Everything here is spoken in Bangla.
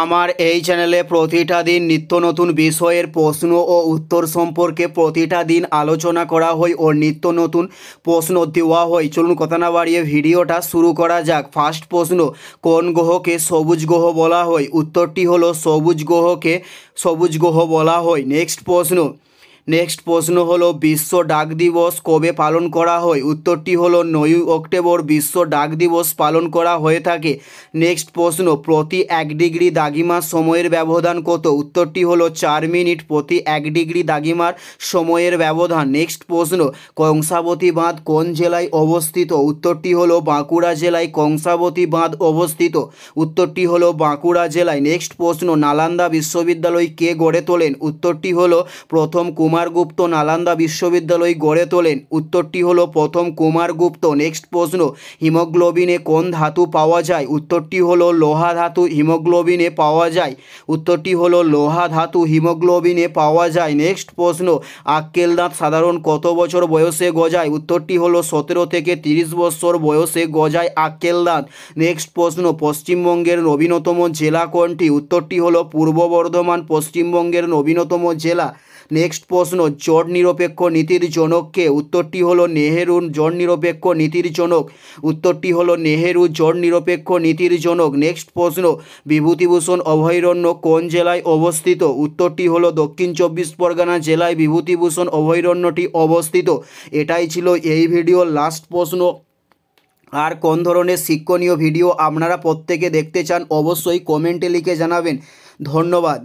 আমার এই চ্যানেলে প্রতিটা দিন নিত্য নতুন বিষয়ের প্রশ্ন ও উত্তর সম্পর্কে প্রতিটা দিন আলোচনা করা হয় ও নিত্য নতুন প্রশ্ন দেওয়া হয়। চলুন কথা না বাড়িয়ে ভিডিওটা শুরু করা যাক। ফার্স্ট প্রশ্ন, কোন গ্রহকে সবুজ গ্রহ বলা হয়? উত্তরটি হলো সবুজ গ্রহকে সবুজ গ্রহ বলা হয়। নেক্সট প্রশ্ন হলো বিশ্ব ডাক দিবস কবে পালন করা হয়? উত্তরটি হলো 9ই অক্টোবর বিশ্ব ডাক দিবস পালন করা হয়ে থাকে। নেক্সট প্রশ্ন, প্রতি 1 ডিগ্রি দ্রাঘিমার সময়ের ব্যবধান কত? উত্তরটি হলো 4 মিনিট প্রতি 1 ডিগ্রি দ্রাঘিমার সময়ের ব্যবধান। নেক্সট প্রশ্ন, কংসাবতী বাঁধ কোন জেলায় অবস্থিত? উত্তরটি হলো বাঁকুড়া জেলায় কংসাবতী বাঁধ অবস্থিত। উত্তরটি হলো বাঁকুড়া জেলায়। নেক্সট প্রশ্ন, নালন্দা বিশ্ববিদ্যালয় কে গড়ে তোলেন? উত্তরটি হলো প্রথম কুমারগুপ্ত নালন্দা বিশ্ববিদ্যালয় গড়ে তোলেন। উত্তরটি হলো প্রথম কুমারগুপ্ত। নেক্সট প্রশ্ন, হিমোগ্লোবিনে কোন ধাতু পাওয়া যায়? উত্তরটি হলো লোহা ধাতু হিমোগ্লোবিনে পাওয়া যায়। উত্তরটি হলো লোহা ধাতু হিমোগ্লোবিনে পাওয়া যায়। নেক্সট প্রশ্ন, আক্কেল দাঁত সাধারণ কত বছর বয়সে গজায়? উত্তরটি হলো 17 থেকে 30 বছর বয়সে গজায় আক্কেল দাঁত। নেক্সট প্রশ্ন, পশ্চিমবঙ্গের নবীনতম জেলা কোনটি? উত্তরটি হলো পূর্ব বর্ধমান পশ্চিমবঙ্গের নবীনতম জেলা। নেক্সট প্রশ্ন, জোট নিরপেক্ষ নীতির জনক কে? উত্তরটি হলো নেহেরু জোট নিরপেক্ষ নীতির জনক। উত্তরটি হলো নেহেরু জোট নিরপেক্ষ নীতির জনক। নেক্সট প্রশ্ন, বিভূতিভূষণ অভয়ারণ্য কোন জেলায় অবস্থিত? উত্তরটি হলো দক্ষিণ 24 পরগনা জেলায় বিভূতিভূষণ অভয়ারণ্যটি অবস্থিত। এটাই ছিল এই ভিডিওর লাস্ট প্রশ্ন। আর কোন ধরনের শিক্ষণীয় ভিডিও আপনারা প্রত্যেকে দেখতে চান অবশ্যই কমেন্টে লিখে জানাবেন। ধন্যবাদ।